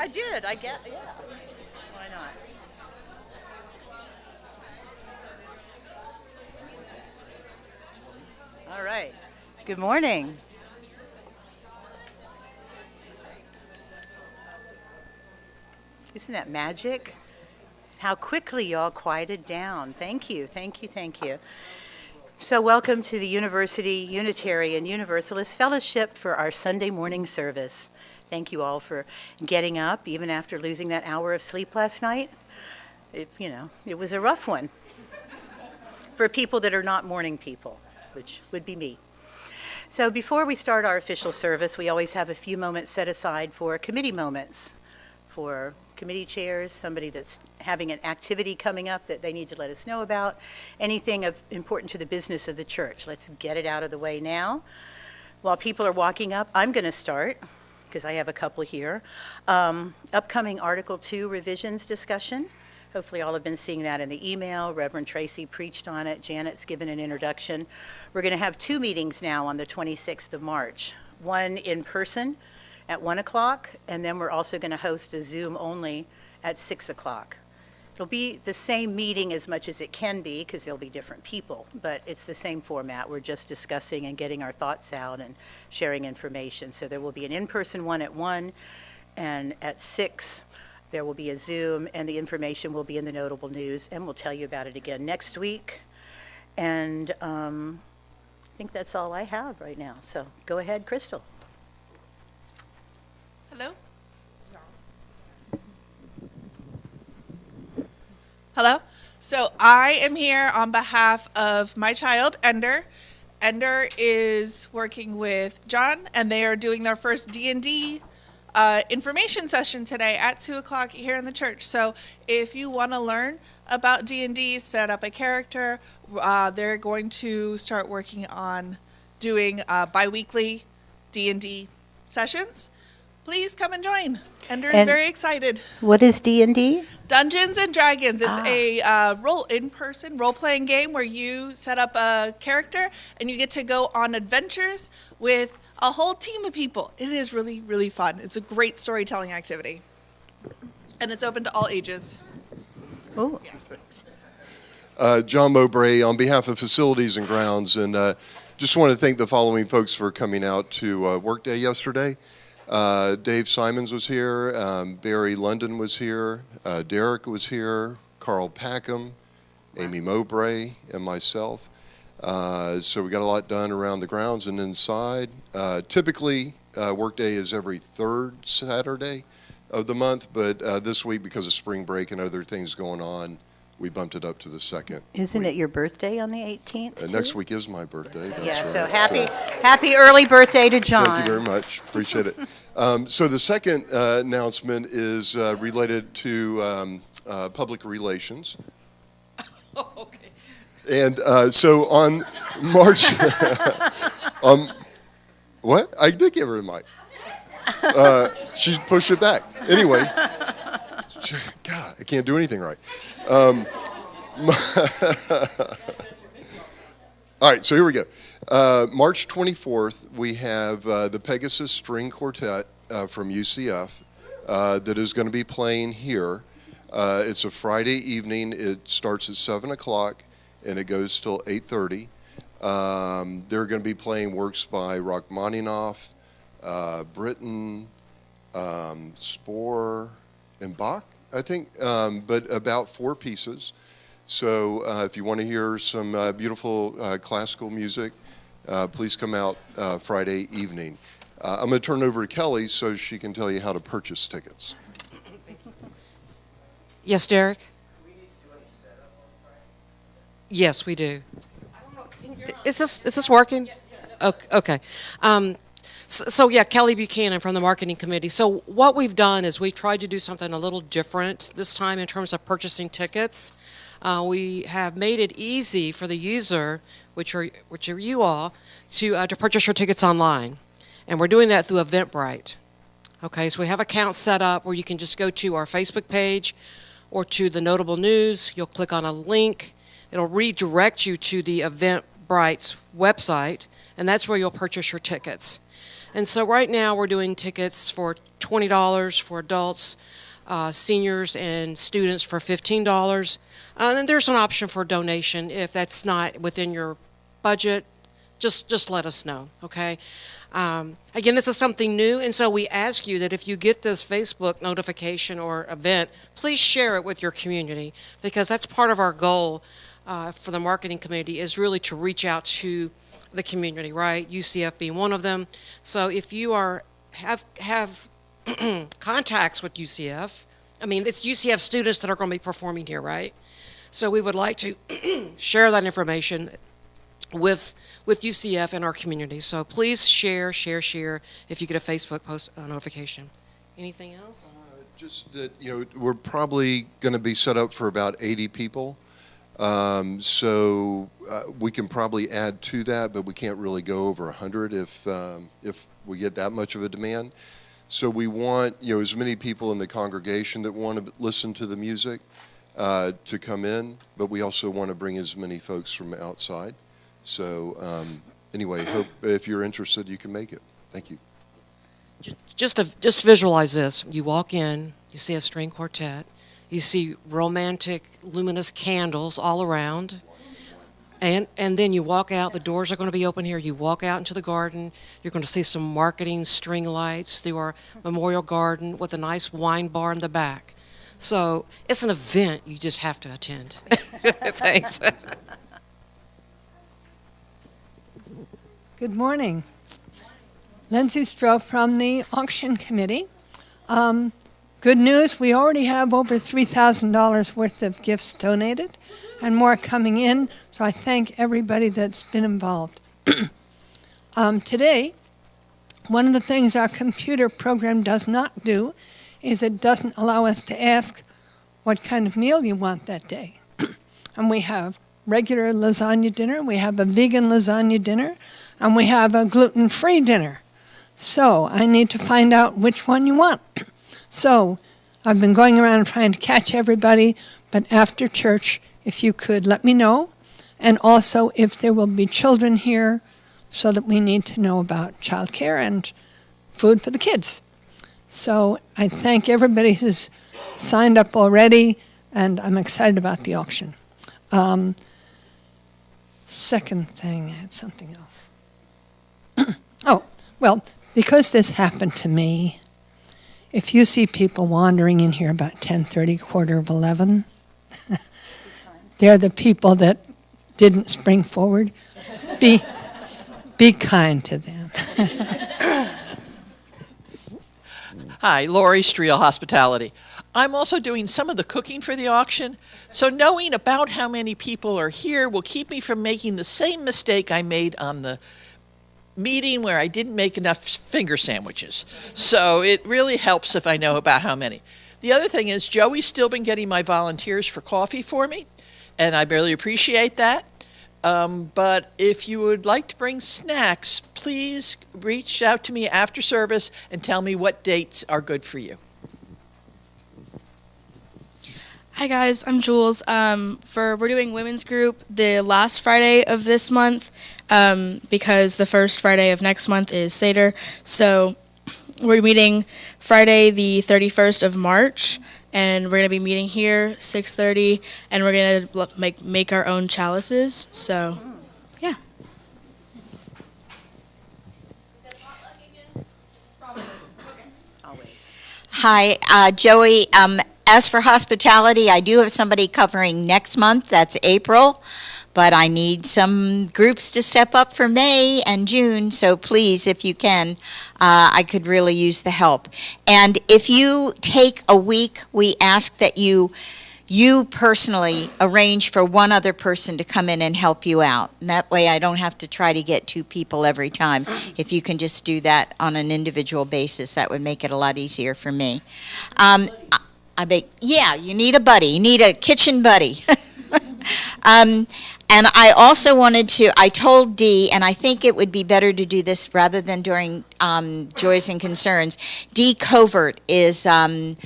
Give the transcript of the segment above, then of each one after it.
I did. I get. Yeah. Why not? All right. Good morning. Isn't that magic? How quickly y'all quieted down. Thank you. Thank you. Thank you. So welcome to the University Unitarian Universalist Fellowship for our Sunday morning service. Thank you all for getting up, even after losing that hour of sleep last night. It was a rough one for people that are not morning people, which would be me. So before we start our official service, we always have a few moments set aside for committee moments, for committee chairs, somebody that's having an activity coming up that they need to let us know about, anything important to the business of the church. Let's get it out of the way now. While people are walking up, I'm going to start, because I have a couple here. Upcoming Article 2 revisions discussion. Hopefully all have been seeing that in the email. Rev Tracie preached on it. Janet's given an introduction. We're going to have 2 meetings now on the 26th of March. One in person at 1 o'clock, and then we're also going to host a Zoom only at 6 o'clock. It'll be the same meeting as much as it can be, because there'll be different people, but it's the same format. We're just discussing and getting our thoughts out and sharing information. So there will be an in-person one at 1 and at 6, There will be a Zoom, and the information will be in the notable news, and we'll tell you about it again next week. And I think that's all I have right now. So go ahead, Crystal. Hello? Hello? So I am here on behalf of my child, Ender. Ender is working with John, and they are doing their first D&D information session today at 2 o'clock here in the church. So if you want to learn about D&D, set up a character, they're going to start working on doing bi-weekly D&D sessions. Please come and join. Ender is very excited. What is D&D? Dungeons and Dragons. It's a in-person role-playing game where you set up a character and you get to go on adventures with a whole team of people. It is really, really fun. It's a great storytelling activity. And it's open to all ages. Oh. Yeah. Thanks. John Mowbray on behalf of Facilities and Grounds, and just want to thank the following folks for coming out to Workday yesterday. Dave Simons was here, Barry London was here, Derek was here, Carl Packham, Amy Mowbray, and myself. So we got a lot done around the grounds and inside. Typically, Workday is every third Saturday of the month, but this week, because of spring break and other things going on, we bumped it up to the second. Isn't it your birthday on the 18th? Next week is my birthday. That's Yeah, right. so happy early birthday to John. Thank you very much. Appreciate it. So the second announcement is related to public relations. Oh, okay. And so on March, what? I did give her a mic. She pushed it back. Anyway, God, I can't do anything right. All right, so here we go. March 24th, we have the Pegasus String Quartet from UCF that is going to be playing here. It's a Friday evening. It starts at 7 o'clock, and it goes till 8:30. They're going to be playing works by Rachmaninoff, Britten, Spohr, and Bach, I think, but about 4 pieces. So if you want to hear some beautiful classical music, please come out Friday evening. I'm going to turn it over to Kelly so she can tell you how to purchase tickets. Yes, Derek? Yes, we do. Is this working? Okay. So yeah, Kelly Buchanan from the marketing committee. So what we've done is we've tried to do something a little different this time in terms of purchasing tickets. We have made it easy for the user, which are you all, to purchase your tickets online, and we're doing that through Eventbrite. Okay, so we have accounts set up where you can just go to our Facebook page or to the notable news. You'll click on a link. It'll redirect you to the Eventbrite's website, and that's where you'll purchase your tickets. And so right now we're doing tickets for $20 for adults, seniors and students for $15. And then there's an option for donation if that's not within your budget. Just let us know, okay? Again, this is something new, and so we ask you that if you get this Facebook notification or event, please share it with your community, because that's part of our goal for the marketing committee, is really to reach out to the community, right? UCF being one of them. So if you have contacts with UCF, I mean, it's UCF students that are going to be performing here, right? So we would like to share that information with UCF and our community. So please share if you get a Facebook post notification. Anything else? Just that, we're probably going to be set up for about 80 people. So we can probably add to that, but we can't really go over 100 if we get that much of a demand. So we want as many people in the congregation that want to listen to the music to come in, but we also want to bring as many folks from outside. So anyway, hope if you're interested, you can make it. Thank you. Just visualize this. You walk in, you see a string quartet. You see romantic, luminous candles all around. And then you walk out, the doors are going to be open here. You walk out into the garden. You're going to see some marketing string lights through our memorial garden with a nice wine bar in the back. So it's an event you just have to attend. Thanks. Good morning. Lindsay Stroh from the auction committee. Good news, we already have over $3,000 worth of gifts donated and more coming in, so I thank everybody that's been involved. Today, one of the things our computer program does not do is it doesn't allow us to ask what kind of meal you want that day. And we have regular lasagna dinner, we have a vegan lasagna dinner, and we have a gluten-free dinner. So I need to find out which one you want. So I've been going around trying to catch everybody, but after church, if you could let me know, and also if there will be children here, so that we need to know about childcare and food for the kids. So I thank everybody who's signed up already, and I'm excited about the auction. Second thing, I had something else. Oh, well, because this happened to me, if you see people wandering in here about 10:30, 10:45, they're the people that didn't spring forward. Be kind to them. Hi, Lori Streel, Hospitality. I'm also doing some of the cooking for the auction, so knowing about how many people are here will keep me from making the same mistake I made on the meeting where I didn't make enough finger sandwiches. So it really helps if I know about how many. The other thing is Joey's still been getting my volunteers for coffee for me, and I really appreciate that. But if you would like to bring snacks, please reach out to me after service and tell me what dates are good for you. Hi guys, I'm Jules. We're doing women's group the last Friday of this month because the first Friday of next month is Seder. So we're meeting Friday the 31st of March, and we're going to be meeting here 6:30, and we're going to make our own chalices. So, yeah. Always. Hi, Joey. As for hospitality, I do have somebody covering next month. That's April. But I need some groups to step up for May and June. So please, if you can, I could really use the help. And if you take a week, we ask that you personally arrange for one other person to come in and help you out. And that way I don't have to try to get two people every time. If you can just do that on an individual basis, that would make it a lot easier for me. Yeah, you need a buddy. You need a kitchen buddy. And I also I told Dee, and I think it would be better to do this rather than during Joys and Concerns. Dee Covert is a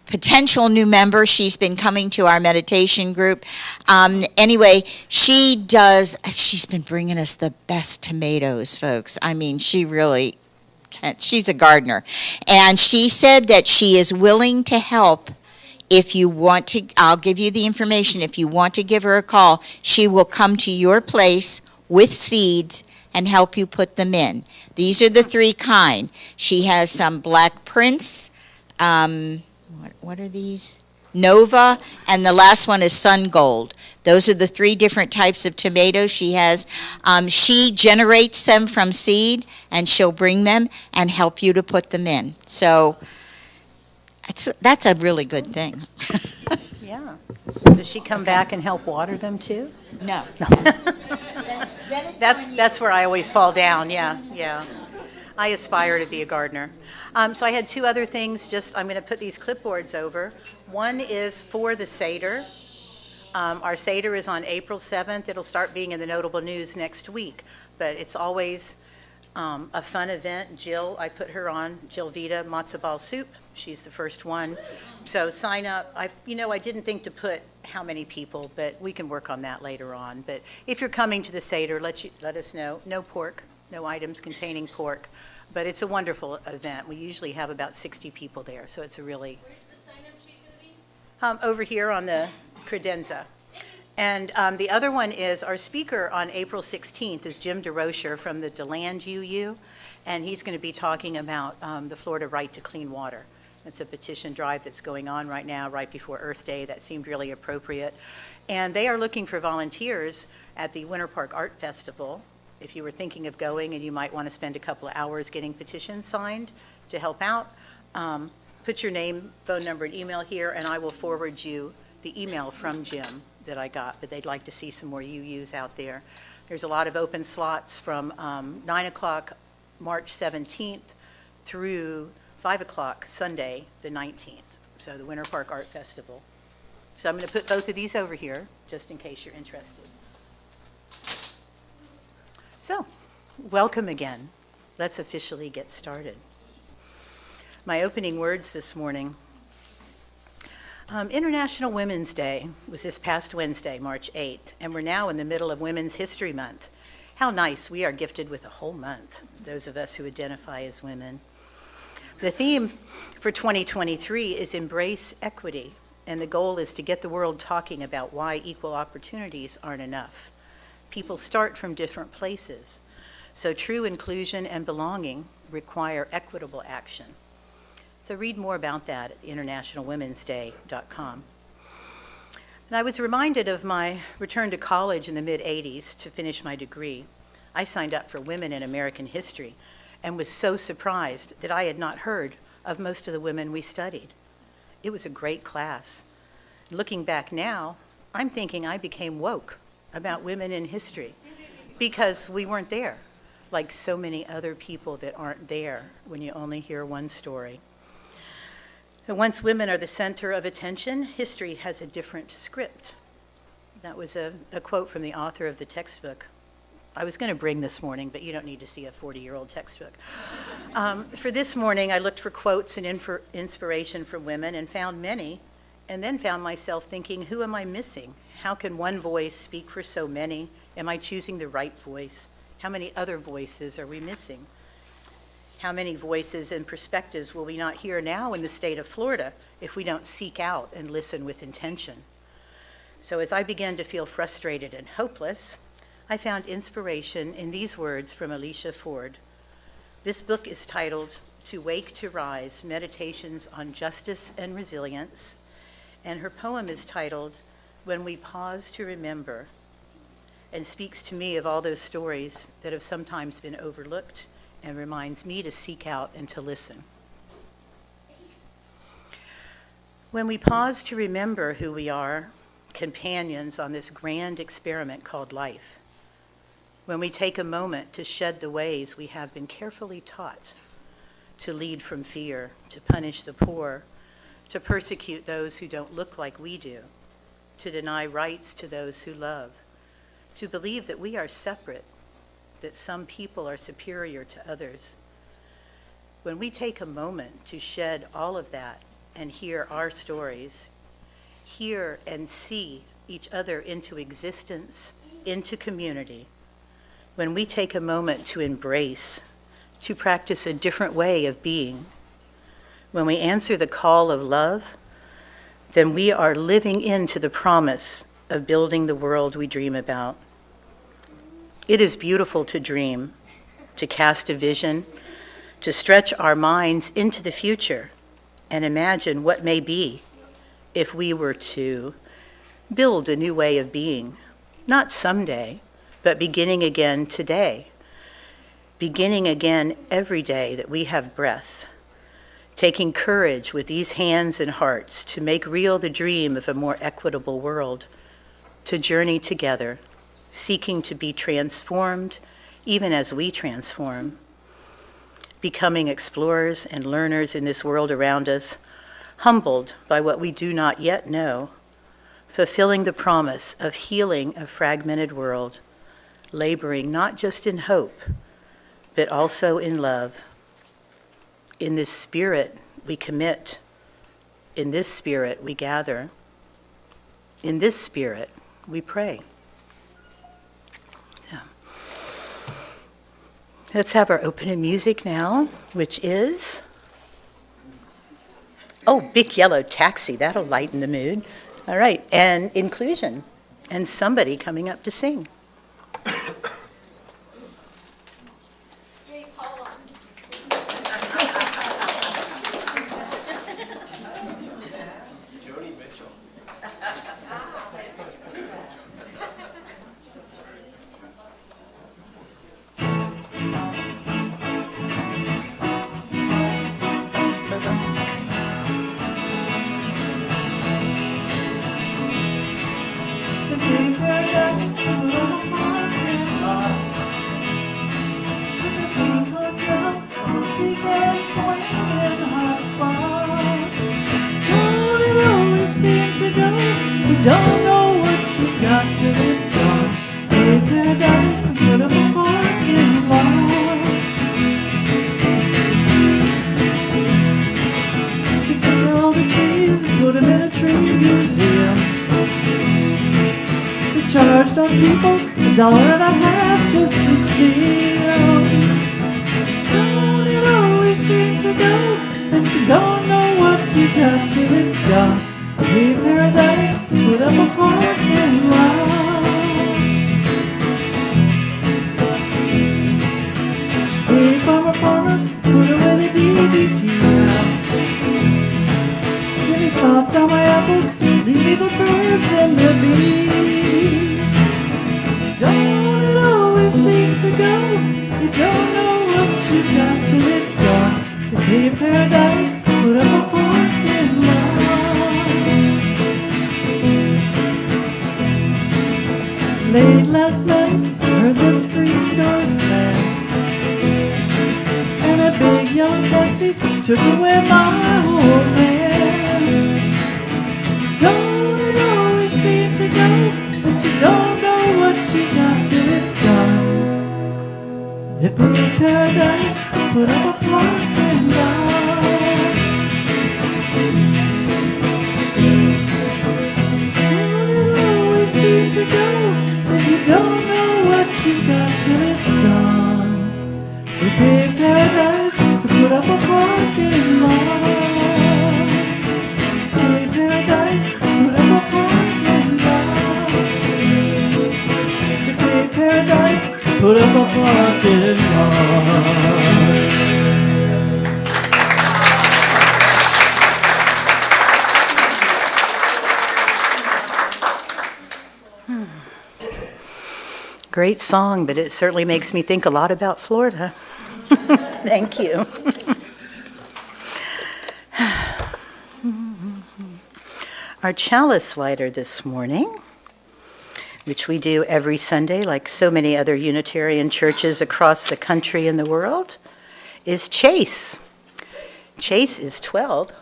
potential new member. She's been coming to our meditation group. Anyway, she's been bringing us the best tomatoes, folks. I mean, she's a gardener. And she said that she is willing to help. If you want to, I'll give you the information. If you want to give her a call, she will come to your place with seeds and help you put them in. These are the three kind. She has some Black Prince, what are these? Nova, and the last one is Sun Gold. Those are the three different types of tomatoes she has. She generates them from seed, and she'll bring them and help you to put them in. So that's a really good thing. Yeah. Does she come back and help water them too? No. That's where I always fall down, yeah. I aspire to be a gardener. So I had two other things, I'm going to put these clipboards over. One is for the Seder. Our Seder is on April 7th. It'll start being in the notable news next week, but it's always a fun event. Jill, I put her on, Jill Vita, matzo ball soup. She's the first one. So sign up. I didn't think to put how many people, but we can work on that later on. But if you're coming to the Seder, let us know. No pork, no items containing pork. But it's a wonderful event. We usually have about 60 people there, so it's a really... Where's the sign-up sheet going to be? Over here on the credenza. And the other one is our speaker on April 16th is Jim DeRocher from the DeLand UU, and he's going to be talking about the Florida right to clean water. It's a petition drive that's going on right now, right before Earth Day. That seemed really appropriate. And they are looking for volunteers at the Winter Park Art Festival. If you were thinking of going and you might want to spend a couple of hours getting petitions signed to help out, put your name, phone number, and email here, and I will forward you the email from Jim that I got, but they'd like to see some more UUs out there. There's a lot of open slots from 9 o'clock March 17th through 5 o'clock Sunday the 19th, so the Winter Park Art Festival. So I'm going to put both of these over here, just in case you're interested. So, welcome again. Let's officially get started. My opening words this morning. International Women's Day was this past Wednesday, March 8th, and we're now in the middle of Women's History Month. How nice, we are gifted with a whole month, those of us who identify as women. The theme for 2023 is Embrace Equity, and the goal is to get the world talking about why equal opportunities aren't enough. People start from different places, so true inclusion and belonging require equitable action. So read more about that at internationalwomensday.com. And I was reminded of my return to college in the mid-'80s to finish my degree. I signed up for Women in American History and was so surprised that I had not heard of most of the women we studied. It was a great class. Looking back now, I'm thinking I became woke about women in history because we weren't there, like so many other people that aren't there when you only hear one story. And once women are the center of attention, history has a different script. That was a quote from the author of the textbook. I was going to bring this morning, but you don't need to see a 40-year-old textbook. For this morning, I looked for quotes and inspiration from women and found many, and then found myself thinking, who am I missing? How can one voice speak for so many? Am I choosing the right voice? How many other voices are we missing? How many voices and perspectives will we not hear now in the state of Florida if we don't seek out and listen with intention? So as I began to feel frustrated and hopeless, I found inspiration in these words from Alicia Ford. This book is titled To Wake to Rise, Meditations on Justice and Resilience, and her poem is titled When We Pause to Remember, and speaks to me of all those stories that have sometimes been overlooked and reminds me to seek out and to listen. When we pause to remember who we are, companions on this grand experiment called life, when we take a moment to shed the ways we have been carefully taught, to lead from fear, to punish the poor, to persecute those who don't look like we do, to deny rights to those who love, to believe that we are separate, that some people are superior to others. When we take a moment to shed all of that and hear our stories, hear and see each other into existence, into community, when we take a moment to embrace, to practice a different way of being, when we answer the call of love, then we are living into the promise of building the world we dream about. It is beautiful to dream, to cast a vision, to stretch our minds into the future and imagine what may be if we were to build a new way of being, not someday, but beginning again today, beginning again every day that we have breath, taking courage with these hands and hearts to make real the dream of a more equitable world, to journey together, seeking to be transformed even as we transform, becoming explorers and learners in this world around us, humbled by what we do not yet know, fulfilling the promise of healing a fragmented world, laboring not just in hope, but also in love. In this spirit we commit, in this spirit we gather, in this spirit we pray. Let's have our opening music now, which is, Big Yellow Taxi. That'll lighten the mood. All right, and inclusion, and somebody coming up to sing. $1.50 just to see them. Don't it always seem to go that you don't know what you got till it's gone? Leave paradise, put up a parking lot. Hey, farmer, put away the DDT now. Give me spots on my apples, leave me the birds and the bees. Don't it always seem to go? You don't know what you got till it's gone. They paved paradise, put up a parking lot. Late last night, heard the street door slam, and a big yellow taxi took away my old man. Don't it always seem to go, but you don't know what you got till it's gone. They put up paradise, put up a parking lot. Don't it always seem to go, but you don't know what you got till it's gone. They paved paradise to put up a parking lot. Paved paradise, put up a parking lot. They paved paradise, put up a parking lot. Great song, but it certainly makes me think a lot about Florida. Thank you. Our chalice lighter this morning, which we do every Sunday like so many other Unitarian churches across the country and the world, is Chase. Chase is 12,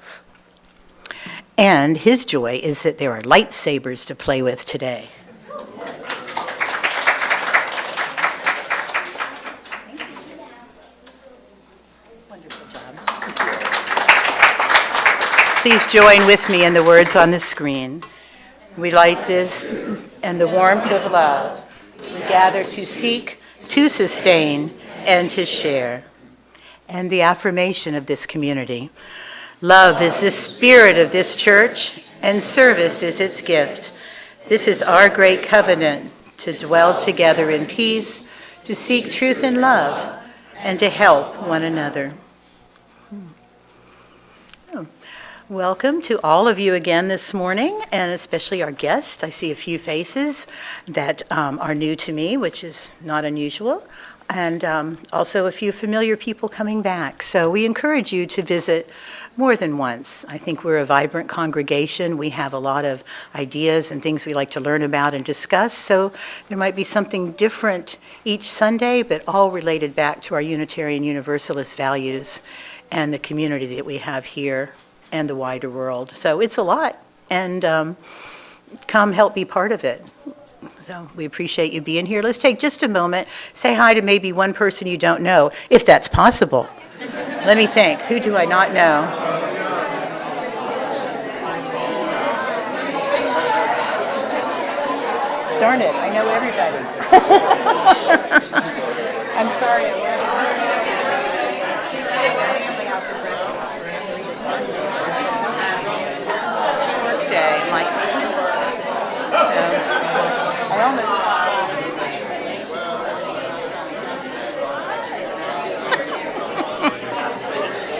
and his joy is that there are lightsabers to play with today. Please join with me in the words on the screen. We light this and the warmth of love. We gather to seek, to sustain, and to share. And the affirmation of this community. Love is the spirit of this church, and service is its gift. This is our great covenant, to dwell together in peace, to seek truth and love, and to help one another. Welcome to all of you again this morning, and especially our guests. I see a few faces that are new to me, which is not unusual, and also a few familiar people coming back. So we encourage you to visit more than once. I think we're a vibrant congregation. We have a lot of ideas and things we like to learn about and discuss, so there might be something different each Sunday, but all related back to our Unitarian Universalist values and the community that we have here and the wider world. So it's a lot, and come help be part of it. So we appreciate you being here. Let's take just a moment, say hi to maybe one person you don't know, if that's possible. Let me think, who do I not know? Darn it, I know everybody. I'm sorry.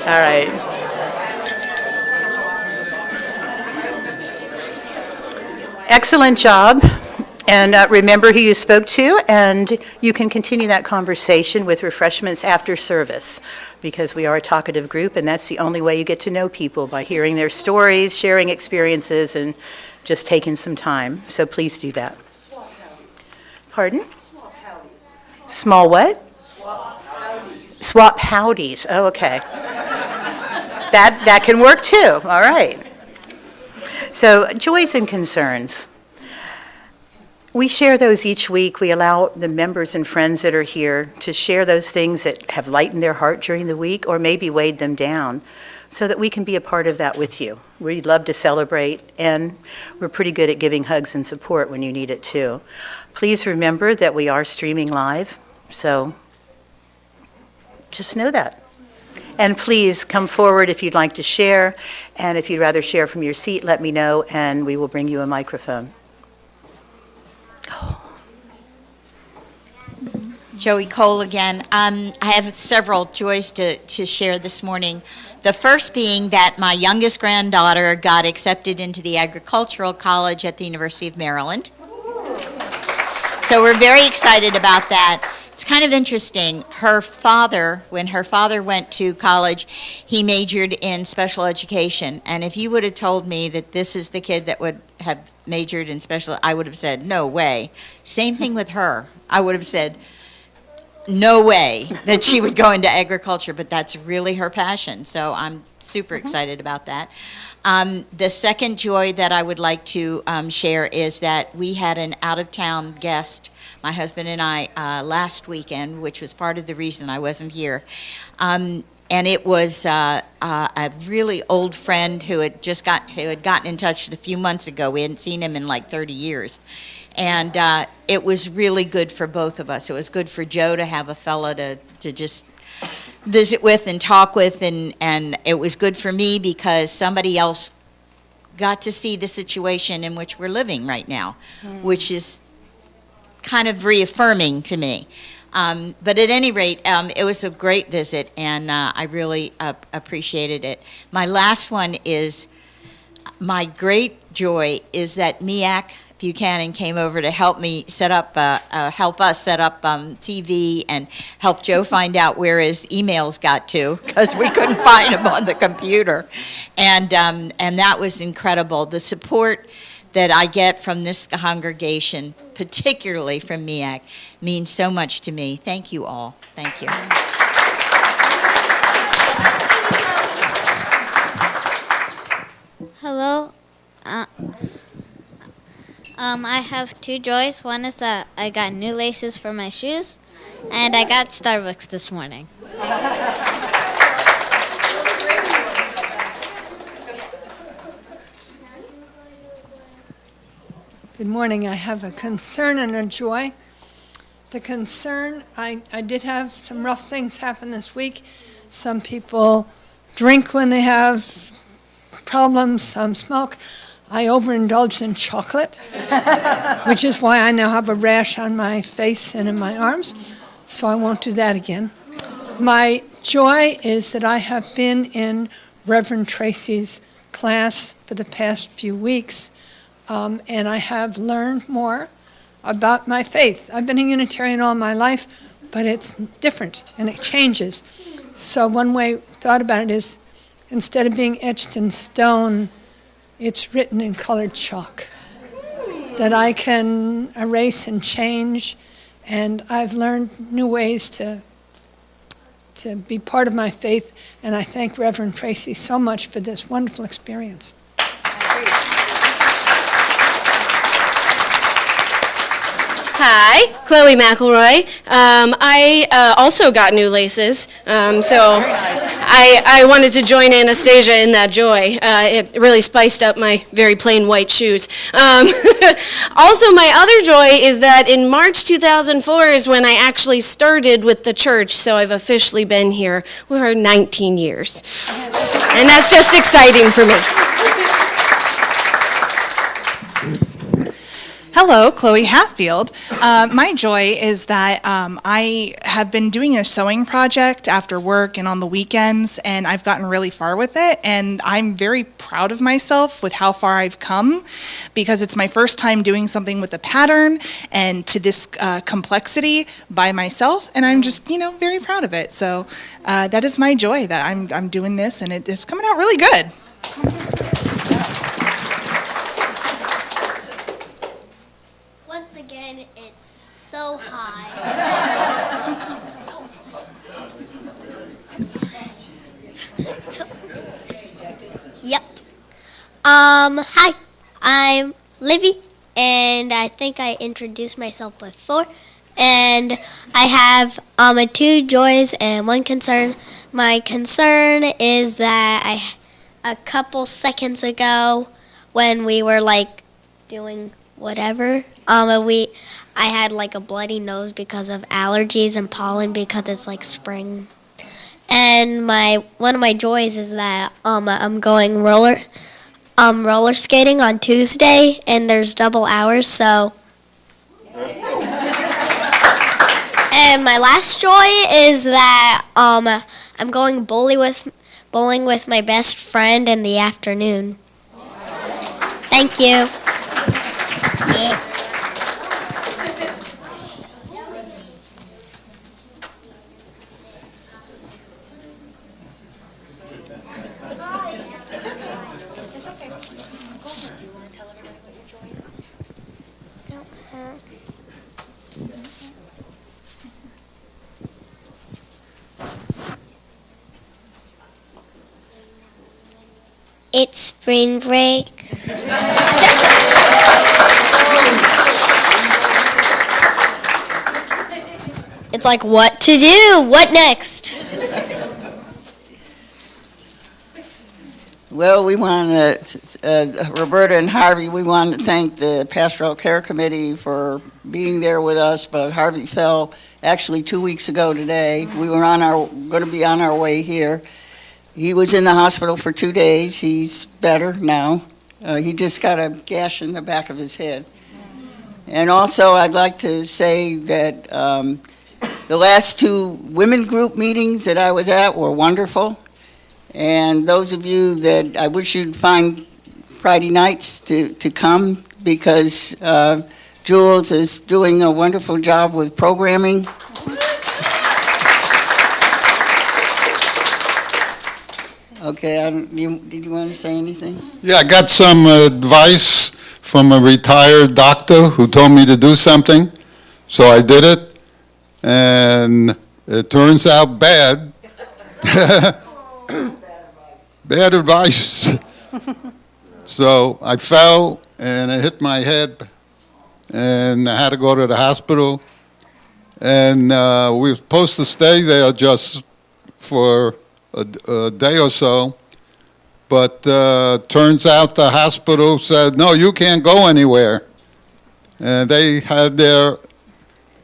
All right. Excellent job. And remember who you spoke to, and you can continue that conversation with refreshments after service, because we are a talkative group, and that's the only way you get to know people, by hearing their stories, sharing experiences, and just taking some time. So please do that. Pardon? Small what? Swap howdies. Oh, okay. That can work too. All right. So joys and concerns. We share those each week. We allow the members and friends that are here to share those things that have lightened their heart during the week or maybe weighed them down. so that we can be a part of that with you. We'd love to celebrate, and we're pretty good at giving hugs and support when you need it too. Please remember that we are streaming live, so just know that. And please come forward if you'd like to share, and if you'd rather share from your seat, let me know, and we will bring you a microphone. Joey Cole again. I have several joys to share this morning. The first being that my youngest granddaughter got accepted into the agricultural college at the University of Maryland. So we're very excited about that. It's kind of interesting. Her father, when her father went to college, he majored in special education. And if you would have told me that this is the kid that would have majored in special, I would have said, no way. Same thing with her. I would have said, no way that she would go into agriculture, but that's really her passion. So I'm super excited about that. The second joy that I would like to share is that we had an out-of-town guest, my husband and I, last weekend, which was part of the reason I wasn't here. And it was a really old friend who had gotten in touch a few months ago. We hadn't seen him in like 30 years. And it was really good for both of us. It was good for Joe to have a fella to just visit with and talk with, and it was good for me because somebody else got to see the situation in which we're living right now, which is kind of reaffirming to me. But at any rate, it was a great visit, and I really appreciated it. My last one is, my great joy is that Miak Buchanan came over to help me help us set up TV and help Joe find out where his emails got to, because we couldn't find them on the computer. And that was incredible. The support that I get from this congregation, particularly from Miak, means so much to me. Thank you all. Thank you. Hello. I have two joys. One is that I got new laces for my shoes, and I got Starbucks this morning. Good morning. I have a concern and a joy. The concern, I did have some rough things happen this week. Some people drink when they have problems, some smoke. I overindulged in chocolate, which is why I now have a rash on my face and in my arms, so I won't do that again. My joy is that I have been in Rev Tracie's class for the past few weeks, and I have learned more about my faith. I've been a Unitarian all my life, but it's different and it changes. So one way I thought about it is, instead of being etched in stone, it's written in colored chalk that I can erase and change, and I've learned new ways to be part of my faith, and I thank Reverend Tracie so much for this wonderful experience. Hi, Chloe McElroy. I also got new laces, so I wanted to join Anastasia in that joy. It really spiced up my very plain white shoes. Also, my other joy is that in March 2004 is when I actually started with the church, so I've officially been here for 19 years. And that's just exciting for me. Hello, Chloe Hatfield. My joy is that I have been doing a sewing project after work and on the weekends, and I've gotten really far with it, and I'm very proud of myself with how far I've come, because it's my first time doing something with a pattern and to this complexity by myself, and I'm just, very proud of it. So that is my joy, that I'm doing this, and it's coming out really good. Once again, it's so high. Yep. Hi, I'm Livy, and I think I introduced myself before. and I have two joys and one concern. My concern is that a couple seconds ago, when we were like doing whatever, I had like a bloody nose because of allergies and pollen because it's like spring. And one of my joys is that I'm going roller skating on Tuesday, and there's double hours, so. And my last joy is that I'm going bowling with my best friend in the afternoon. Thank you. It's spring break. It's like, what to do? What next? Well, we want to, Roberta and Harvey, we want to thank the Pastoral Care Committee for being there with us, but Harvey fell actually 2 weeks ago today. We were going to be on our way here. He was in the hospital for 2 days. He's better now. He just got a gash in the back of his head. And also, I'd like to say that the last 2 women group meetings that I was at were wonderful. And those of you that I wish you'd find Friday nights to come, because Jules is doing a wonderful job with programming. Okay, did you want to say anything? Yeah, I got some advice from a retired doctor who told me to do something, so I did it, and it turns out bad. Bad advice. So I fell, and I hit my head, and I had to go to the hospital, and we were supposed to stay there just for a day or so, but turns out the hospital said, no, you can't go anywhere. And they had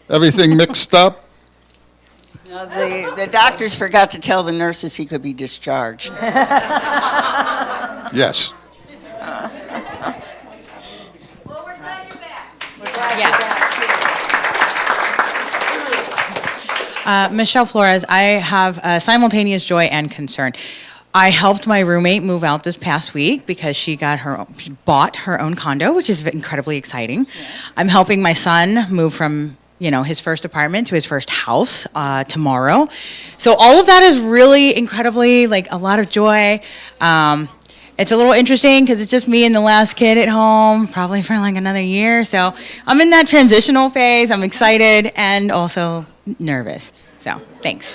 everything mixed up. No, the doctors forgot to tell the nurses he could be discharged. Yes. Well, we're glad you're back. We're glad you're back. Michelle Flores, I have a simultaneous joy and concern. I helped my roommate move out this past week because she bought her own condo, which is incredibly exciting. Yeah. I'm helping my son move from his first apartment to his first house tomorrow. So all of that is really incredibly, a lot of joy. It's a little interesting because it's just me and the last kid at home, probably for another year. So I'm in that transitional phase. I'm excited and also nervous. So thanks.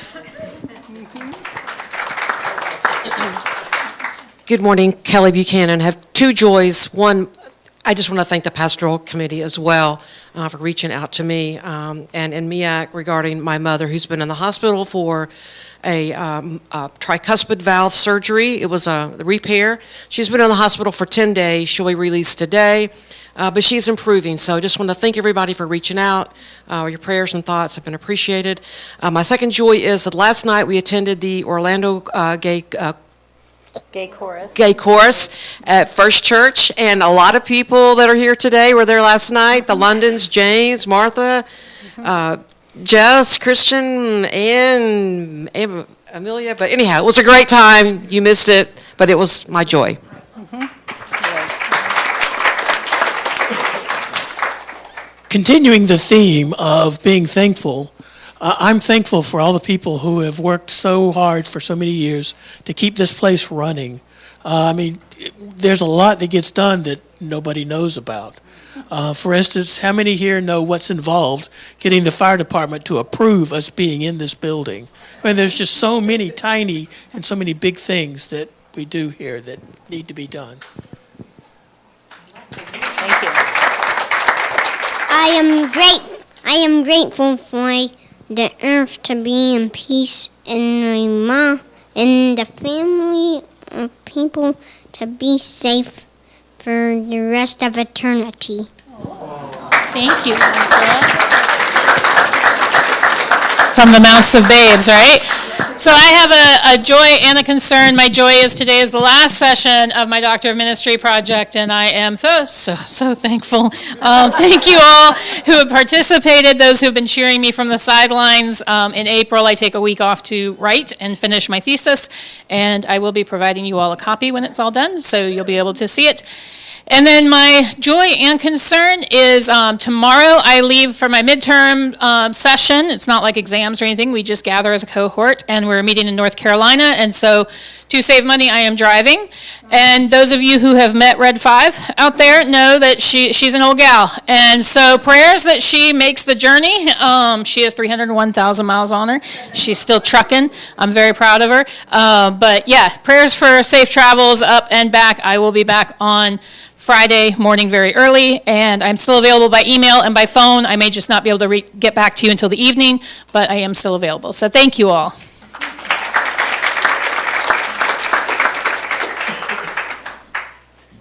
Good morning, Kelly Buchanan. I have 2 joys. One, I just want to thank the Pastoral Committee as well for reaching out to me and MEAC regarding my mother, who's been in the hospital for a tricuspid valve surgery. It was a repair. She's been in the hospital for 10 days. She'll be released today, but she's improving. So I just want to thank everybody for reaching out. Your prayers and thoughts have been appreciated. My second joy is that last night we attended the Orlando Gay chorus at First Church, and a lot of people that are here today were there last night. The Londons, James, Martha, Jess, Christian, and Amelia. But anyhow, it was a great time. You missed it, but it was my joy. Continuing the theme of being thankful, I'm thankful for all the people who have worked so hard for so many years to keep this place running. There's a lot that gets done that nobody knows about. For instance, how many here know what's involved getting the fire department to approve us being in this building? There's just so many tiny and so many big things that we do here that need to be done. Thank you. I am great. I am grateful for the earth to be in peace and my mom and the family of people to be safe for the rest of eternity. Thank you, Angela. From the mouths of babes, right? So I have a joy and a concern. My joy is today is the last session of my Doctor of Ministry project, and I am so thankful. Thank you all who have participated, those who have been cheering me from the sidelines. In April, I take a week off to write and finish my thesis, and I will be providing you all a copy when it's all done, so you'll be able to see it. And then my joy and concern is tomorrow I leave for my midterm session. It's not like exams or anything. We just gather as a cohort, and we're meeting in North Carolina. And so to save money, I am driving. And those of you who have met Red 5 out there know that she's an old gal. And so prayers that she makes the journey. She has 301,000 miles on her. She's still trucking. I'm very proud of her. But yeah, prayers for safe travels up and back. I will be back on Friday morning very early, and I'm still available by email and by phone. I may just not be able to get back to you until the evening, but I am still available. So thank you all.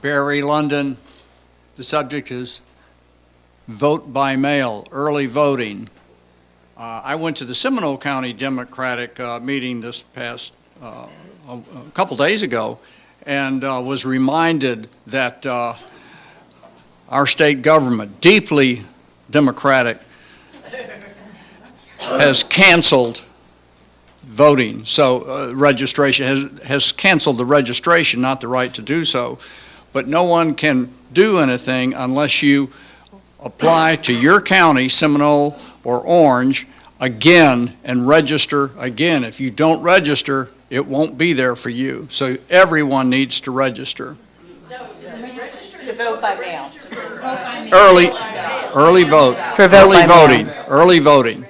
Barry, London. The subject is vote by mail, early voting. I went to the Seminole County Democratic meeting this past a couple days ago, and was reminded that our state government, deeply democratic, has canceled voting. So registration has canceled the registration, not the right to do so. But no one can do anything unless you apply to your county, Seminole or Orange, again and register again. If you don't register, it won't be there for you. So everyone needs to register. To vote by mail. Early vote. For vote early by voting. mail. Early voting.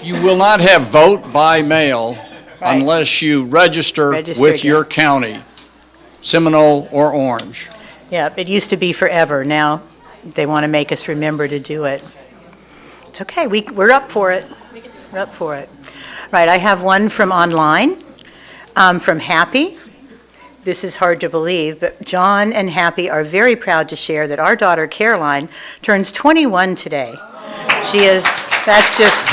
You will not have vote by mail unless you register with your county, Seminole or Orange. Yeah, it used to be forever. Now they want to make us remember to do it. It's okay. We're up for it. We're up for it. Right, I have one from online, from Happy. This is hard to believe, but John and Happy are very proud to share that our daughter, Caroline, turns 21 today. That's just,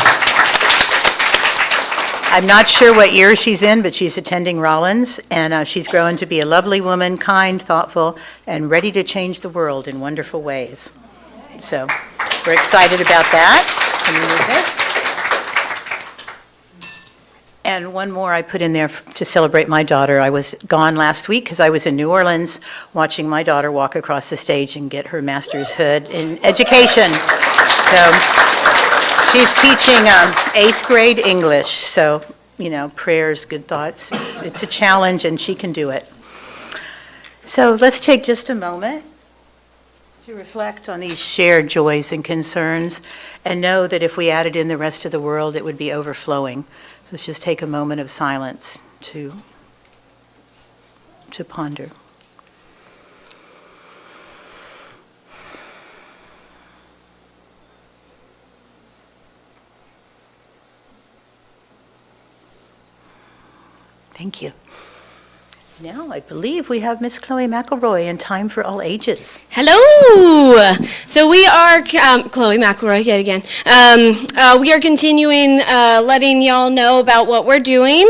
I'm not sure what year she's in, but she's attending Rollins, and she's grown to be a lovely woman, kind, thoughtful, and ready to change the world in wonderful ways. So we're excited about that. Can you move this? And one more I put in there to celebrate my daughter. I was gone last week because I was in New Orleans watching my daughter walk across the stage and get her master's hood in education. So she's teaching 8th grade English. So, prayers, good thoughts. It's a challenge and she can do it. So let's take just a moment to reflect on these shared joys and concerns and know that if we added in the rest of the world, it would be overflowing. So let's just take a moment of silence to ponder. Thank you. Now I believe we have Miss Chloe McElroy in Time for All Ages. Hello. So we are Chloe McElroy yet again. We are continuing letting y'all know about what we're doing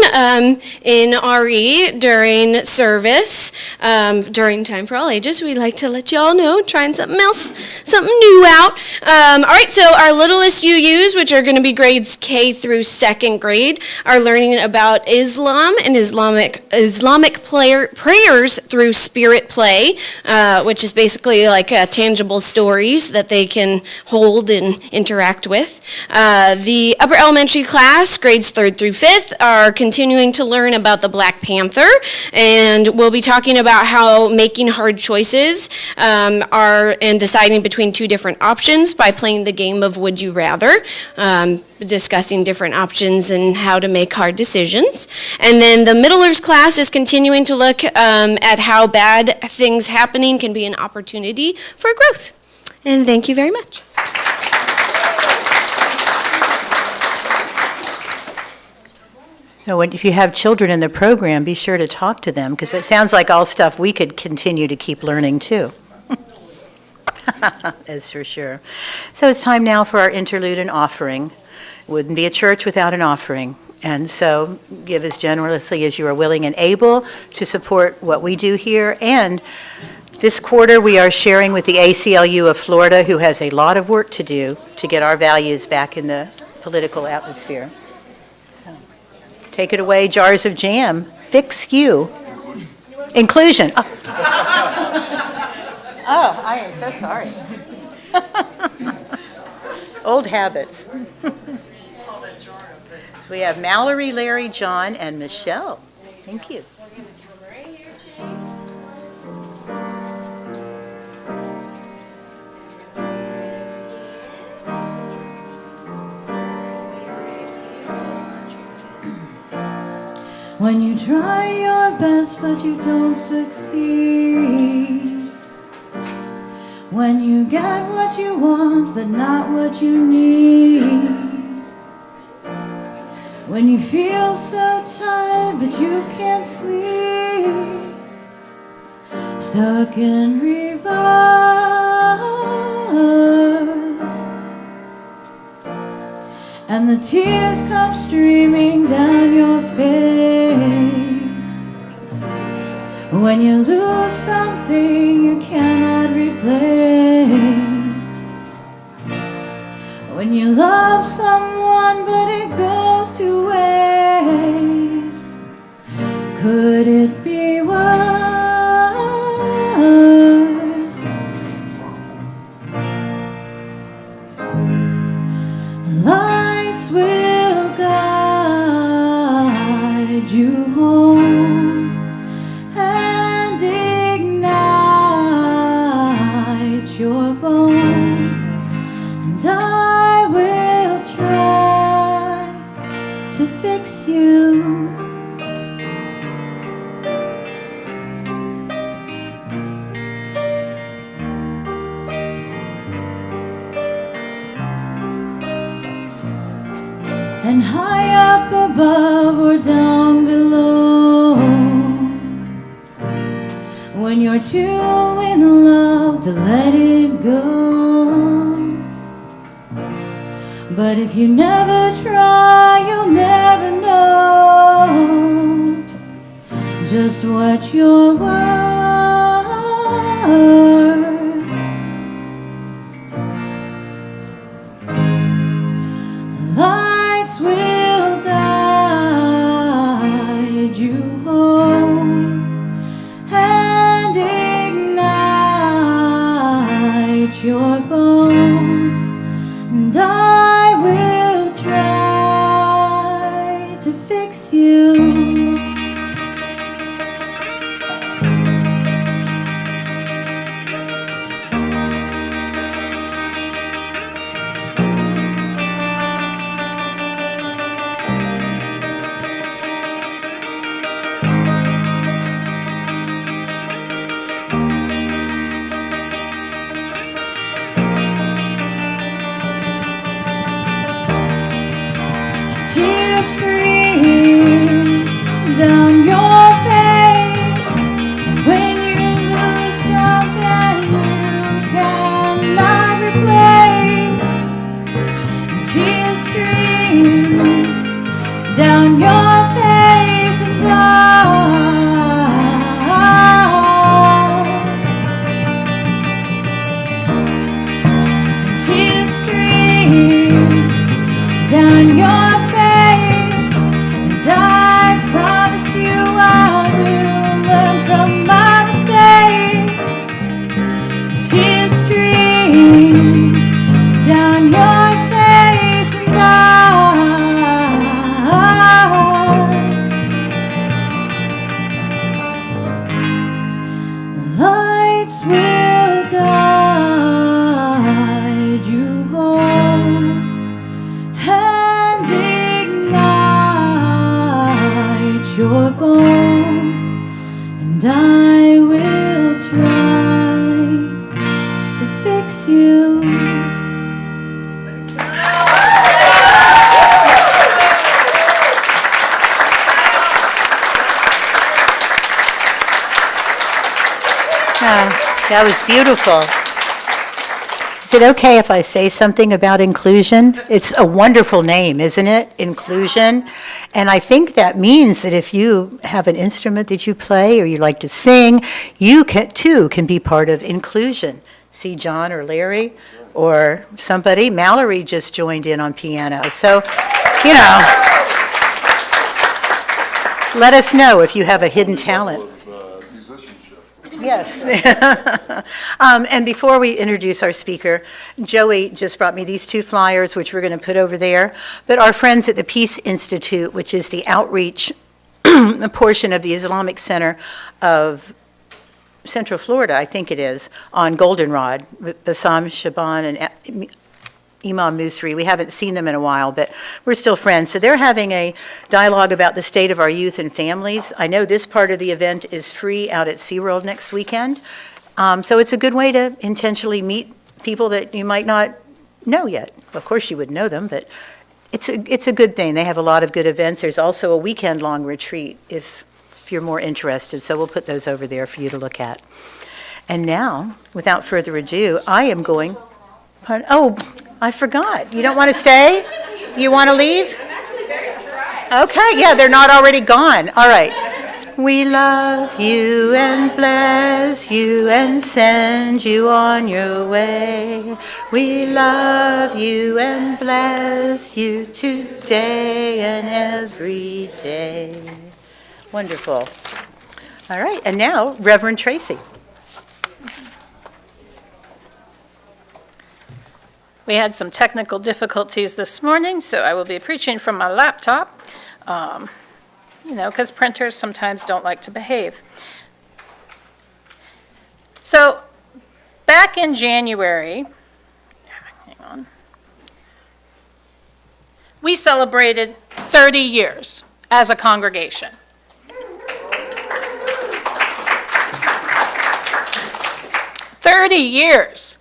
in RE during service. During Time for All Ages, we like to let y'all know, trying something else, something new out. All right. So our littlest UUs, which are going to be grades K through 2nd grade, are learning about Islam and Islamic prayers through spirit play, which is basically like tangible stories that they can hold and interact with. The upper elementary class, grades 3rd through 5th, are continuing to learn about the Black Panther, and we'll be talking about how making hard choices and deciding between two different options by playing the game of Would You Rather. discussing different options and how to make hard decisions. And then the middlers class is continuing to look at how bad things happening can be an opportunity for growth. And thank you very much. So if you have children in the program, be sure to talk to them, because it sounds like all stuff we could continue to keep learning too. That's for sure. So it's time now for our interlude and offering. Wouldn't be a church without an offering. And so give as generously as you are willing and able to support what we do here. And this quarter we are sharing with the ACLU of Florida, who has a lot of work to do to get our values back in the political atmosphere. Take it away, jars of jam. Fix you. Inclusion. Oh, oh, I am so sorry. Old habits. So we have Mallory, Larry, John, and Michelle. Thank you. When you try your best but you don't succeed, when you get what you want but not what you need, when you feel so tired but you can't sleep, stuck in reverse, and the tears come streaming down your face. When you lose something you cannot replace, when you love someone but it goes to waste, could it be worse? Lights will guide you home and ignite your bones, and I will try to fix you. And high up above or down below, when you're too in love to let it go. But if you never try, you'll never know just what you're worth. Lights will guide you home and ignite your bones, and I will try to fix you. Tears stream down your face when you lose something you cannot replace. Tears stream down your face, and tears stream down your face, and I promise you I will learn from my mistakes. Tears stream down your face, and lights will guide you home. Hey. bones, and I will try to fix you. That was beautiful. Is it okay if I say something about inclusion? It's a wonderful name, isn't it? Inclusion. And I think that means that if you have an instrument that you play or you like to sing, you too can be part of inclusion. See John or Larry or somebody. Mallory just joined in on piano. So, you know, let us know if you have a hidden talent. Yes. And before we introduce our speaker, Joey just brought me these 2 flyers, which we're going to put over there. But our friends at the Peace Institute, which is the outreach portion of the Islamic Center of Central Florida, I think it is, on Goldenrod, Bassam Shaban and Imam Musri. We haven't seen them in a while, but we're still friends. So they're having a dialogue about the state of our youth and families. I know this part of the event is free out at SeaWorld next weekend. So it's a good way to intentionally meet people that you might not know yet. Of course you would know them, but it's a good thing. They have a lot of good events. There's also a weekend-long retreat if you're more interested. So we'll put those over there for you to look at. And now, without further ado, I am going... Oh, I forgot. You don't want to stay? You want to leave? I'm actually very surprised. Okay, yeah, they're not already gone. All right. We love you and bless you and send you on your way. We love you and bless you today and every day. Wonderful. All right, and now, Reverend Tracie. We had some technical difficulties this morning, so I will be preaching from my laptop, because printers sometimes don't like to behave. So back in January, hang on, we celebrated 30 years as a congregation. 30 years.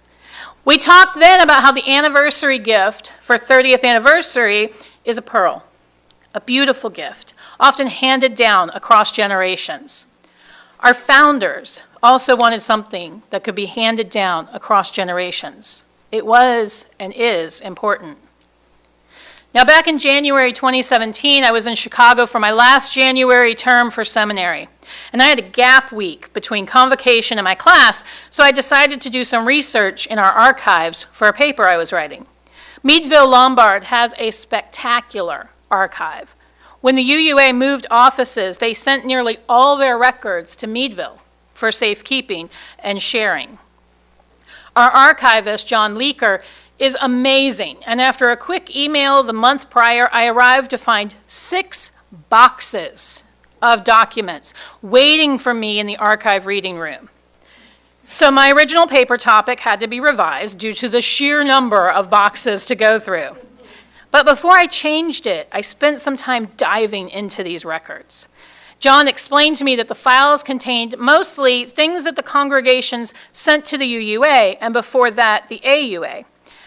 We talked then about how the anniversary gift for 30th anniversary is a pearl, a beautiful gift, often handed down across generations. Our founders also wanted something that could be handed down across generations. It was and is important. Now, back in January 2017, I was in Chicago for my last January term for seminary. And I had a gap week between convocation and my class, so I decided to do some research in our archives for a paper I was writing. Meadville Lombard has a spectacular archive. When the UUA moved offices, they sent nearly all their records to Meadville for safekeeping and sharing. Our archivist, John Leaker, is amazing, and after a quick email the month prior, I arrived to find 6 boxes of documents waiting for me in the archive reading room. So my original paper topic had to be revised due to the sheer number of boxes to go through. But before I changed it, I spent some time diving into these records. John explained to me that the files contained mostly things that the congregations sent to the UUA, and before that, the AUA,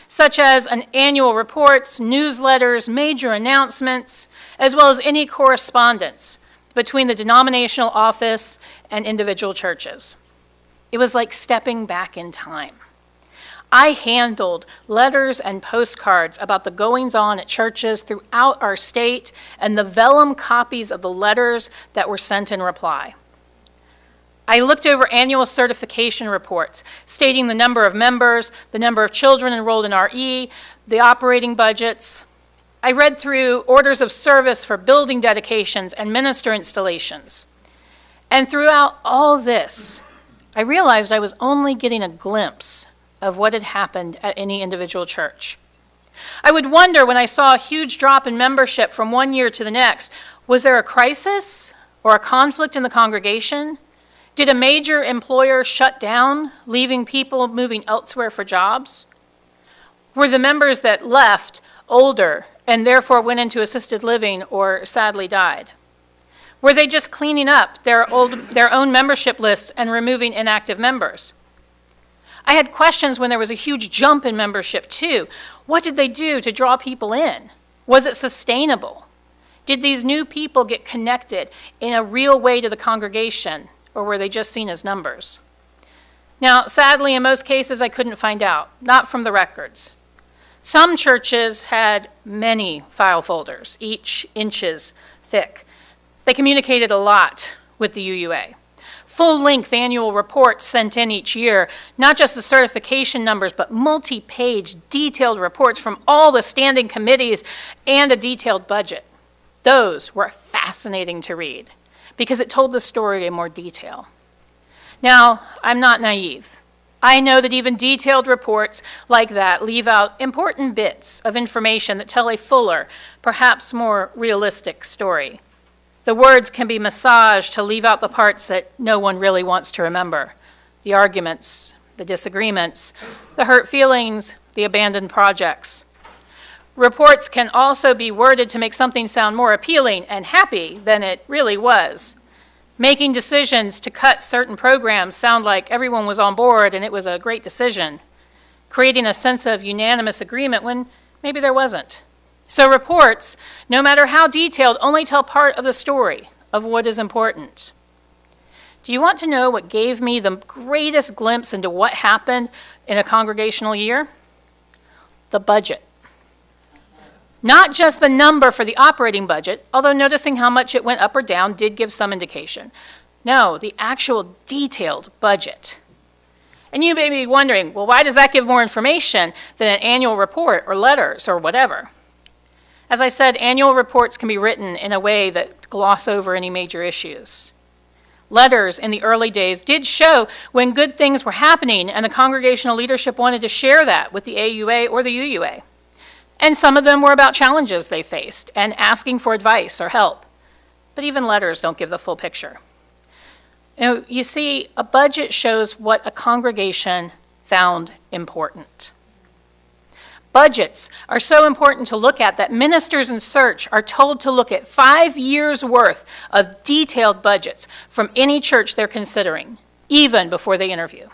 such as annual reports, newsletters, major announcements, as well as any correspondence between the denominational office and individual churches. It was like stepping back in time. I handled letters and postcards about the goings-on at churches throughout our state and the vellum copies of the letters that were sent in reply. I looked over annual certification reports stating the number of members, the number of children enrolled in RE, the operating budgets. I read through orders of service for building dedications and minister installations. And throughout all this, I realized I was only getting a glimpse of what had happened at any individual church. I would wonder when I saw a huge drop in membership from one year to the next, was there a crisis or a conflict in the congregation? Did a major employer shut down, leaving people moving elsewhere for jobs? Were the members that left older and therefore went into assisted living or sadly died? Were they just cleaning up their own membership lists and removing inactive members? I had questions when there was a huge jump in membership too. What did they do to draw people in? Was it sustainable? Did these new people get connected in a real way to the congregation, or were they just seen as numbers? Now, sadly, in most cases, I couldn't find out, not from the records. Some churches had many file folders, each inches thick. They communicated a lot with the UUA. Full-length annual reports sent in each year, not just the certification numbers, but multi-page detailed reports from all the standing committees and a detailed budget. Those were fascinating to read because it told the story in more detail. Now, I'm not naive. I know that even detailed reports like that leave out important bits of information that tell a fuller, perhaps more realistic story. The words can be massaged to leave out the parts that no one really wants to remember. The arguments, the disagreements, the hurt feelings, the abandoned projects. Reports can also be worded to make something sound more appealing and happy than it really was. Making decisions to cut certain programs sound like everyone was on board and it was a great decision. Creating a sense of unanimous agreement when maybe there wasn't. So reports, no matter how detailed, only tell part of the story of what is important. Do you want to know what gave me the greatest glimpse into what happened in a congregational year? The budget. Not just the number for the operating budget, although noticing how much it went up or down did give some indication. No, the actual detailed budget. And you may be wondering, well, why does that give more information than an annual report or letters or whatever? As I said, annual reports can be written in a way that gloss over any major issues. Letters in the early days did show when good things were happening, and the congregational leadership wanted to share that with the AUA or the UUA. And some of them were about challenges they faced and asking for advice or help. But even letters don't give the full picture. You see, a budget shows what a congregation found important. Budgets are so important to look at that ministers in search are told to look at 5 years' worth of detailed budgets from any church they're considering, even before they interview.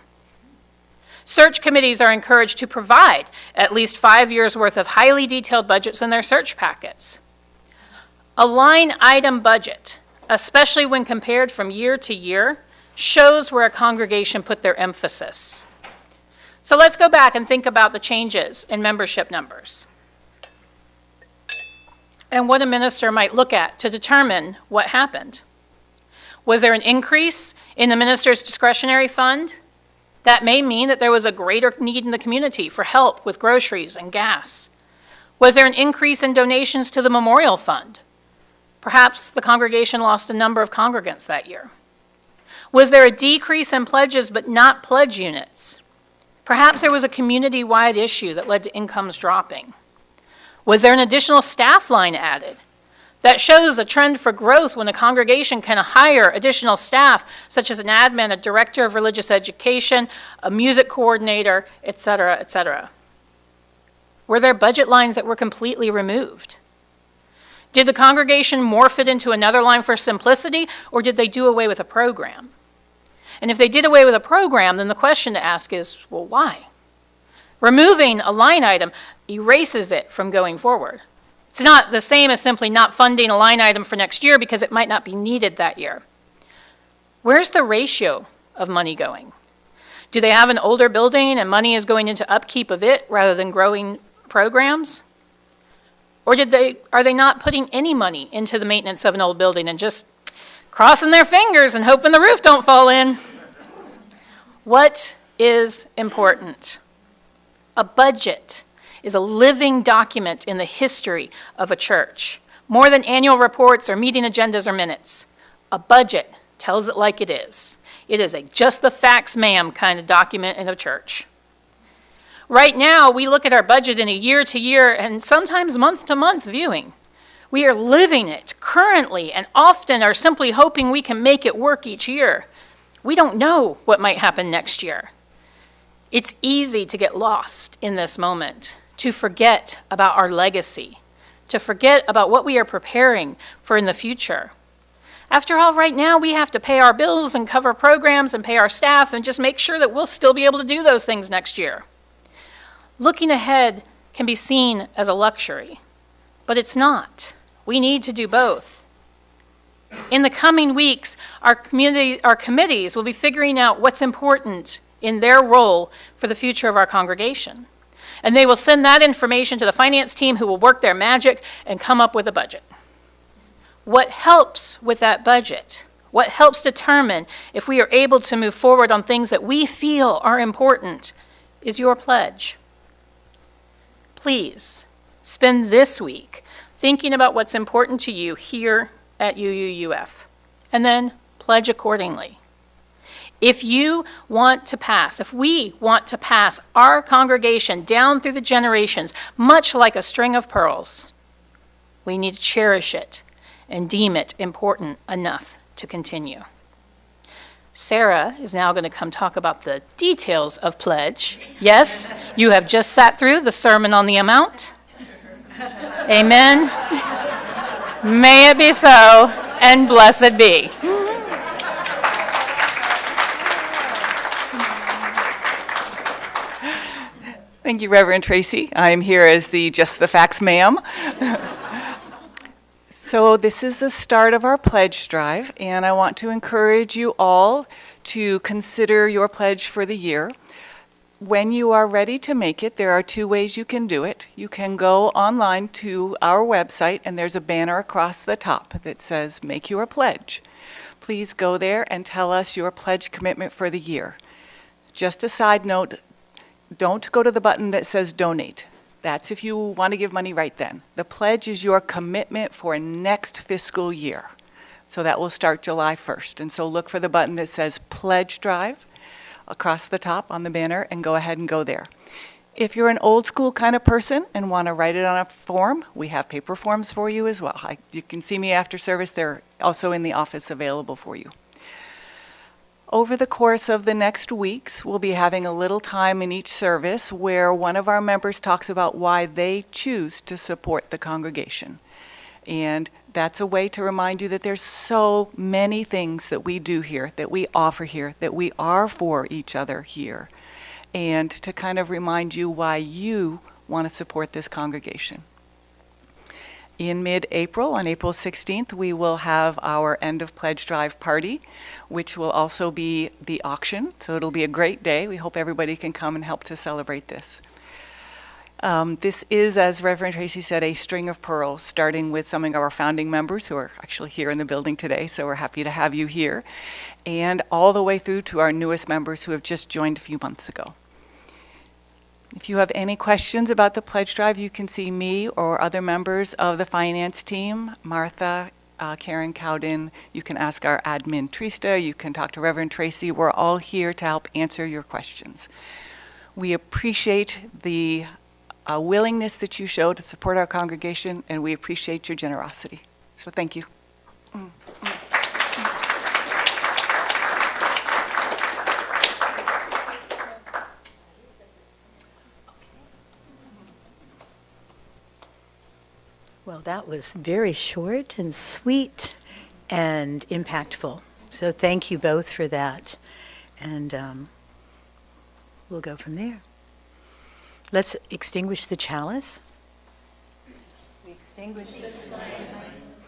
Search committees are encouraged to provide at least 5 years' worth of highly detailed budgets in their search packets. A line item budget, especially when compared from year to year, shows where a congregation put their emphasis. So let's go back and think about the changes in membership numbers and what a minister might look at to determine what happened. Was there an increase in the minister's discretionary fund? That may mean that there was a greater need in the community for help with groceries and gas. Was there an increase in donations to the memorial fund? Perhaps the congregation lost a number of congregants that year. Was there a decrease in pledges but not pledge units? Perhaps there was a community-wide issue that led to incomes dropping. Was there an additional staff line added? That shows a trend for growth when a congregation can hire additional staff, such as an admin, a director of religious education, a music coordinator, etc., etc. Were there budget lines that were completely removed? Did the congregation morph it into another line for simplicity, or did they do away with a program? And if they did away with a program, then the question to ask is, well, why? Removing a line item erases it from going forward. It's not the same as simply not funding a line item for next year because it might not be needed that year. Where's the ratio of money going? Do they have an older building and money is going into upkeep of it rather than growing programs? Or are they not putting any money into the maintenance of an old building and just crossing their fingers and hoping the roof don't fall in? What is important? A budget is a living document in the history of a church. More than annual reports or meeting agendas or minutes. A budget tells it like it is. It is a just the facts ma'am kind of document in a church. Right now, we look at our budget in a year-to-year and sometimes month-to-month viewing. We are living it currently and often are simply hoping we can make it work each year. We don't know what might happen next year. It's easy to get lost in this moment, to forget about our legacy, to forget about what we are preparing for in the future. After all, right now we have to pay our bills and cover programs and pay our staff and just make sure that we'll still be able to do those things next year. Looking ahead can be seen as a luxury, but it's not. We need to do both. In the coming weeks, our committees will be figuring out what's important in their role for the future of our congregation. And they will send that information to the finance team, who will work their magic and come up with a budget. What helps with that budget, what helps determine if we are able to move forward on things that we feel are important, is your pledge. Please spend this week thinking about what's important to you here at UUUF, and then pledge accordingly. If you want to pass, if we want to pass our congregation down through the generations, much like a string of pearls, we need to cherish it and deem it important enough to continue. Sarah is now going to come talk about the details of pledge. Yes, you have just sat through the Sermon on the Amount. Amen. May it be so, and blessed be. Thank you, Reverend Tracie. I'm here as the Just the Facts ma'am. So this is the start of our pledge drive, and I want to encourage you all to consider your pledge for the year. When you are ready to make it, there are two ways you can do it. You can go online to our website, and there's a banner across the top that says, Make Your Pledge. Please go there and tell us your pledge commitment for the year. Just a side note, don't go to the button that says Donate. That's if you want to give money right then. The pledge is your commitment for next fiscal year. So that will start July 1st. And so look for the button that says Pledge Drive across the top on the banner, and go ahead and go there. If you're an old school kind of person and want to write it on a form, we have paper forms for you as well. You can see me after service. They're also in the office available for you. Over the course of the next weeks, we'll be having a little time in each service where one of our members talks about why they choose to support the congregation. And that's a way to remind you that there's so many things that we do here, that we offer here, that we are for each other here. And to kind of remind you why you want to support this congregation. In mid-April, on April 16th, we will have our end of pledge drive party, which will also be the auction. So it'll be a great day. We hope everybody can come and help to celebrate this. This is, as Reverend Tracie said, a string of pearls, starting with some of our founding members who are actually here in the building today, so we're happy to have you here, and all the way through to our newest members who have just joined a few months ago. If you have any questions about the pledge drive, you can see me or other members of the finance team, Martha, Karen Cowden. You can ask our admin, Trista. You can talk to Reverend Tracie. We're all here to help answer your questions. We appreciate the willingness that you show to support our congregation, and we appreciate your generosity. So thank you. Well, that was very short and sweet and impactful. So thank you both for that. And we'll go from there. Let's extinguish the chalice. We extinguish this flame,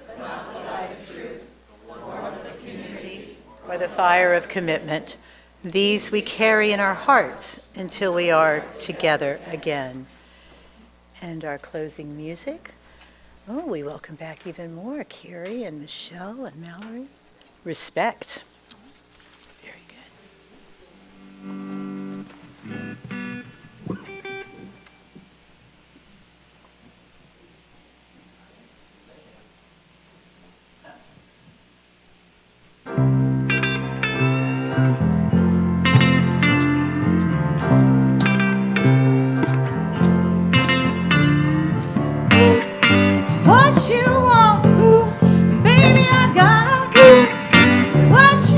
but not the light of truth, or of the community, or the fire of commitment. These we carry in our hearts until we are together again. And our closing music. Oh, we welcome back even more Carrie and Michelle and Mallory. Respect. Very good. What you want, ooh, baby, I got what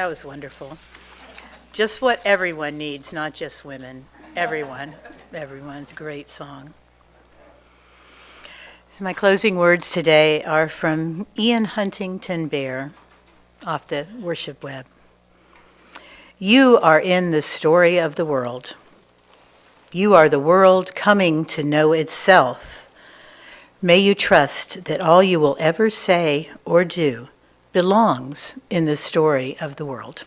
That was wonderful. Just what everyone needs, not just women. Everyone. Everyone's a great song. So my closing words today are from Ian Huntington Bear off the Worship Web. You are in the story of the world. You are the world coming to know itself. May you trust that all you will ever say or do belongs in the story of the world.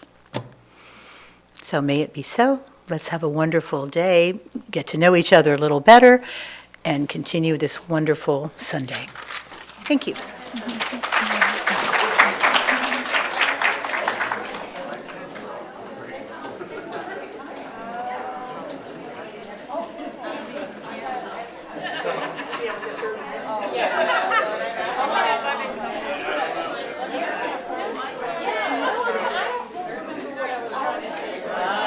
So may it be so. Let's have a wonderful day, get to know each other a little better, and continue this wonderful Sunday. Thank you. Yeah.